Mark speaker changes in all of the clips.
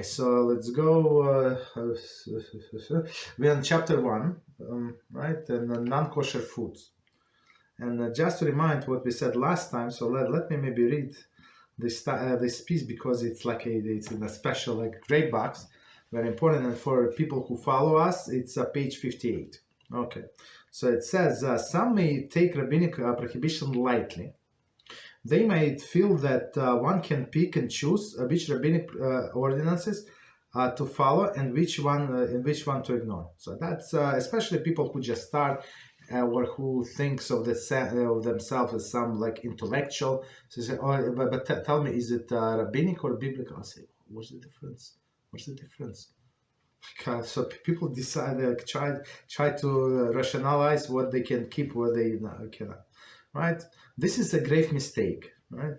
Speaker 1: so let's go. We're on chapter 1, right? And non-kosher foods. And just to remind what we said last time, so let me maybe read this piece, because it's like it's in a special like gray box, very important, and for people who follow us, it's page 58. Okay, so it says some may take rabbinic prohibition lightly. They might feel that one can pick and choose which rabbinic ordinances to follow and which one to ignore. So that's especially people who just start or who thinks of themselves as some like intellectual. So they say, oh, but tell me, is it rabbinic or biblical? I say, what's the difference? What's the difference? So people decide, like, try to rationalize what they can keep, what they cannot. Right? This is a grave mistake. Right?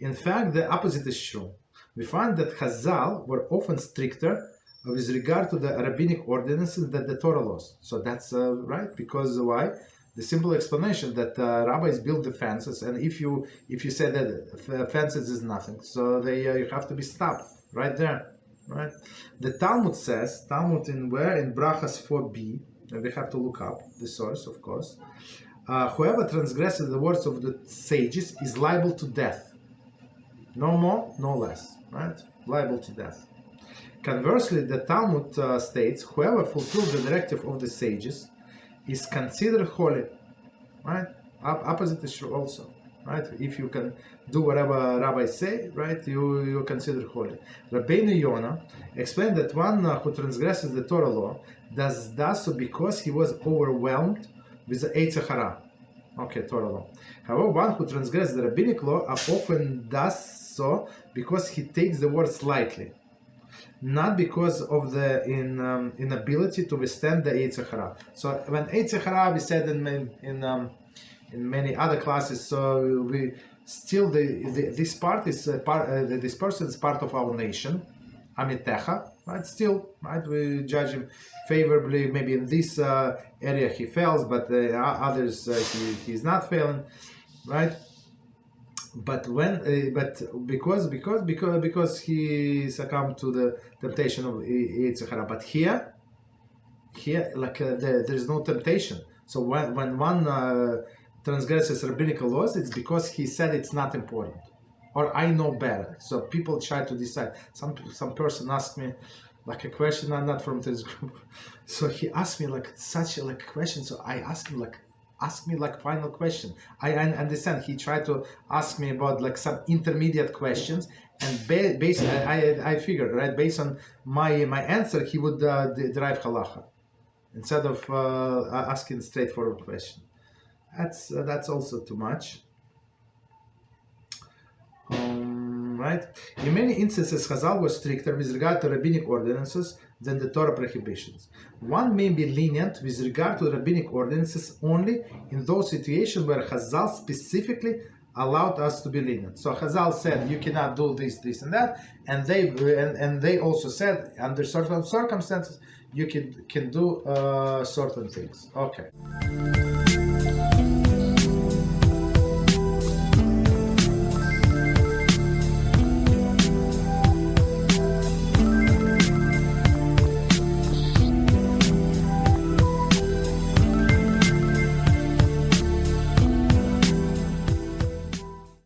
Speaker 1: In fact, the opposite is true. We find that Chazal were often stricter with regard to the rabbinic ordinances than the Torah laws. So that's right, because why? The simple explanation that rabbis build the fences, and if you say that fences is nothing, so you have to be stopped right there, right? The Talmud says, in Brachas 4b, and we have to look up the source, of course. Whoever transgresses the words of the sages is liable to death. No more, no less, right? Liable to death. Conversely, the Talmud states, whoever fulfills the directive of the sages is considered holy, right? Opposite is true also, right? If you can do whatever rabbis say, right, you're considered holy. Rabbi Yonah explained that one who transgresses the Torah law does so because he was overwhelmed with the Eitz Hara. Okay, Torah law. However, one who transgresses the rabbinic law often does so because he takes the word lightly, not because of the inability to withstand the Eitz Hara. So when Eitz Hara, we said in many other classes, so we still this part is this person is part of our nation, Amitecha, right? Still, right? We judge him favorably. Maybe in this area he fails, but others he's not failing, right? But because he succumbed to the temptation of Eitz Hara. But here like there is no temptation. So when one transgresses rabbinical laws, it's because he said it's not important, or I know better. So people try to decide. Some person asked me like a question. I'm not from this group, so he asked me like such a question. So I asked him like, ask me like final question. I understand he tried to ask me about like some intermediate questions, and based I figured, right, based on my answer he would derive Halachah instead of asking straightforward question. That's also too much. Right? In many instances, Chazal was stricter with regard to rabbinic ordinances than the Torah prohibitions. One may be lenient with regard to rabbinic ordinances only in those situations where Chazal specifically allowed us to be lenient. So Chazal said you cannot do this, and that, and they also said under certain circumstances you can do certain things. Okay.